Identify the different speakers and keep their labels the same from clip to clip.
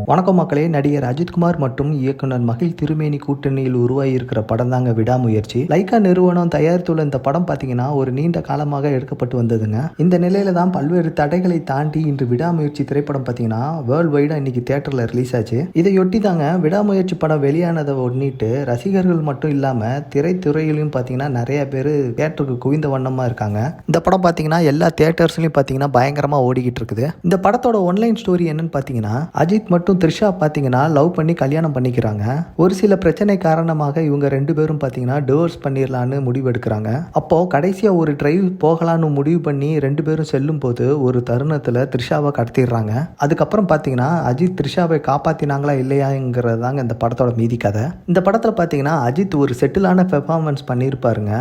Speaker 1: வணக்கம் மக்களே. நடிகர் அஜித்குமார் மற்றும் இயக்குனர் மகிழ் திருமேனி கூட்டணியில் உருவாகியிருக்கிற படம் தாங்க விடாமுயற்சி. லைக்கா நிறுவனம் தயாரித்துள்ள இந்த படம் பார்த்தீங்கன்னா ஒரு நீண்ட காலமாக எடுக்கப்பட்டு வந்ததுங்க. இந்த நிலையில தான் பல்வேறு தடைகளை தாண்டி இன்று விடாமுயற்சி திரைப்படம் பார்த்தீங்கன்னா வேர்ல்டு வைடா இன்னைக்கு தியேட்டர்ல ரிலீஸ் ஆச்சு. இதையொட்டி தாங்க விடாமுயற்சி படம் வெளியானதை ஒன்னிட்டு ரசிகர்கள் மட்டும் இல்லாம திரைத்துறையிலும் பார்த்தீங்கன்னா நிறைய பேர் தியேட்டருக்கு குவிந்த வண்ணமா இருக்காங்க. இந்த படம் பார்த்தீங்கன்னா எல்லா தியேட்டர்ஸ்லயும் பார்த்தீங்கன்னா பயங்கரமா ஓடிக்கிட்டு இருக்குது. இந்த படத்தோட ஒன்லைன் ஸ்டோரி என்னன்னு பார்த்தீங்கன்னா அஜித் மற்றும் த்ரிஷா பார்த்தீங்கன்னா லவ் பண்ணி கல்யாணம் பண்ணிக்கிறாங்க. ஒரு சில பிரச்சனை காரணமாக இவங்க ரெண்டு பேரும் பார்த்தீங்கன்னா டிவோர்ஸ் பண்ணிடலான்னு முடிவு எடுக்கிறாங்க. அப்போ கடைசியா ஒரு டிரைவ் போகலான்னு முடிவு பண்ணி ரெண்டு பேரும் செல்லும் போது ஒரு தருணத்துல த்ரிஷாவை கடத்திடுறாங்க. அதுக்கப்புறம் பார்த்தீங்கன்னா அஜித் த்ரிஷாவை காப்பாத்தினாங்களா இல்லையாங்கிறது தாங்க இந்த படத்தோட மீதி கதை. இந்த படத்துல பார்த்தீங்கன்னா அஜித் ஒரு செட்டிலான பெர்ஃபார்மன்ஸ் பண்ணியிருப்பாருங்க.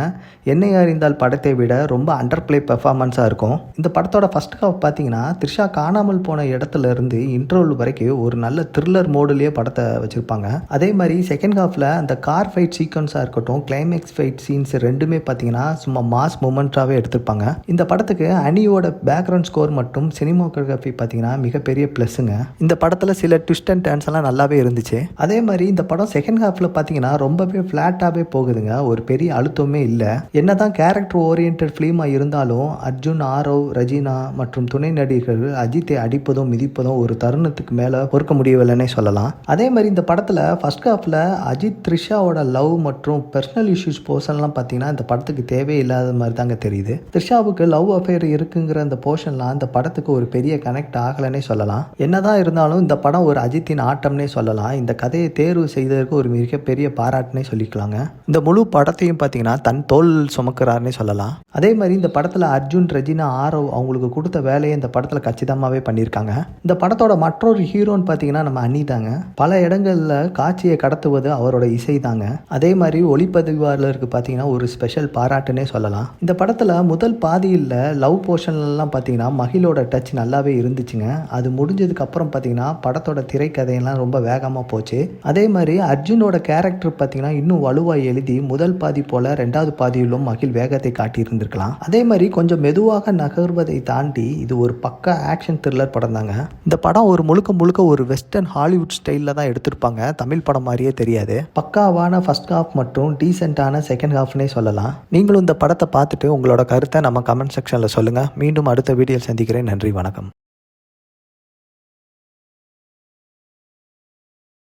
Speaker 1: என்னை அறிந்தால் படத்தை விட ரொம்ப அண்டர் பிளே பெர்ஃபார்மன்ஸா இருக்கும். இந்த படத்தோட ஃபர்ஸ்ட் ஹாஃப் பார்த்தீங்கன்னா த்ரிஷா காணாமல் போன இடத்துல இருந்து இன்ட்ரோல் வரைக்கும் ஒரு நல்ல த்ரில்லர் மோடுலயே படத்தை வச்சிருப்பாங்க. அதே மாதிரி செகண்ட் ஹாஃப்ல அந்த கார் ஃபைட் சீக்வன்ஸா இருக்கட்டும், கிளைமேக்ஸ் ஃபைட் சீன்ஸ் ரெண்டுமே பார்த்தீங்கன்னா சும்மா மாஸ் மூமெண்ட்டாவே எடுத்திருப்பாங்க. இந்த படத்துக்கு அனியோட பேக்ரவுண்ட் ஸ்கோர் மற்றும் சினிமோகிராஃபி பார்த்தீங்கன்னா மிகப்பெரிய பிளஸ்ஸுங்க. இந்த படத்துல சில ட்விஸ்ட் அண்ட் டர்ன்ஸ் எல்லாம் நல்லாவே இருந்துச்சு. அதே மாதிரி இந்த படம் செகண்ட் ஹாஃப்ல பார்த்தீங்கன்னா ரொம்பவே ஃபிளாட்டாவே போகுதுங்க. ஒரு பெரிய அழுத்தமே இல்லை. என்னதான் கேரக்டர் ஓரியன்ட் ஃபிலிமா இருந்தாலும் அர்ஜுன், ஆரவ், ரஜினா மற்றும் துணை நடிகர்கள் அஜித்தை அடிப்பதும் மிதிப்பதும் ஒரு தருணத்துக்கு மேல பொறுக்க முடியவில்லைன்னே சொல்லலாம். அதே மாதிரி இந்த படத்துல ஃபர்ஸ்ட் ஹாஃப்ல அஜித் த்ரிஷாவோட லவ் மற்றும் பர்சனல் இஷ்யூஸ் போர்ஷன்லாம் பார்த்தீங்கன்னா இந்த படத்துக்கு தேவையில்லாத மாதிரி தாங்க தெரியுது. த்ரிஷாவுக்கு லவ் அஃபேர் இருக்குங்கிற அந்த போர்ஷன்லாம் இந்த படத்துக்கு ஒரு பெரிய கனெக்ட் ஆகலன்னே சொல்லலாம். என்னதான் இருந்தாலும் இந்த படம் ஒரு அஜித்தின் ஆட்டம்னே சொல்லலாம். இந்த கதையை தேர்வு செய்ததற்கு ஒரு மிகப்பெரிய பாராட்டுனே சொல்லிக்கலாங்க. இந்த முழு படத்தையும் பார்த்தீங்கன்னா தன் தோல் சுமக்கிறாருன்னே சொல்லலாம். அதே மாதிரி இந்த படத்துல அர்ஜுன், ரஜினா, ஆரவ் அவங்களுக்கு கொடுத்த வேலையை இந்த படத்துல கச்சிதமாவே பண்ணியிருக்காங்க. இந்த படத்தோட மற்றொரு ஹீரோன்னு பார்த்தீங்கன்னா நம்ம அண்ணி தாங்க. பல இடங்கள்ல காட்சியை கடத்துவது அவரோட இசை தாங்க. அதே மாதிரி ஒளிப்பதிவாளருக்கு பார்த்தீங்கன்னா ஒரு ஸ்பெஷல் பாராட்டுன்னே சொல்லலாம். இந்த படத்துல முதல் பாதியில் லவ் போர்ஷன்லாம் பார்த்தீங்கன்னா மகிழோட டச் நல்லாவே இருந்துச்சுங்க. அது முடிஞ்சதுக்கு அப்புறம் பார்த்தீங்கன்னா படத்தோட திரைக்கதையெல்லாம் ரொம்ப வேகமாக போச்சு. அதே மாதிரி அர்ஜுனோட கேரக்டர் பார்த்தீங்கன்னா இன்னும் வலுவாக எழுதி முதல் பாதி போல ரெண்டாவது பாதியிலும் மகிழ் வேகத்தை காட்டியிருந்திருக்கலாம். அதே மாதிரி கொஞ்சம் மெதுவாக நகர்வதை தாண்டி இது ஒரு பக்கா ஆக்ஷன் த்ரில்லர் படம் தாங்க. இந்த படம் ஒரு முழுக்க ஒரு வெஸ்டர்ன் ஹாலிவுட் ஸ்டைலில் தான் எடுத்திருப்பாங்க. தமிழ் படம் மாதிரியே தெரியாது. பக்காவான ஃபர்ஸ்ட் ஹாஃப் மற்றும் டீசென்டான செகண்ட் ஹாஃப்னே சொல்லலாம். நீங்களும் இந்த படத்தை பார்த்துட்டு உங்களோட கருத்தை நம்ம கமெண்ட் செக்ஷனில் சொல்லுங்கள். மீண்டும் அடுத்த வீடியோவில் சந்திக்கிறேன். நன்றி, வணக்கம்.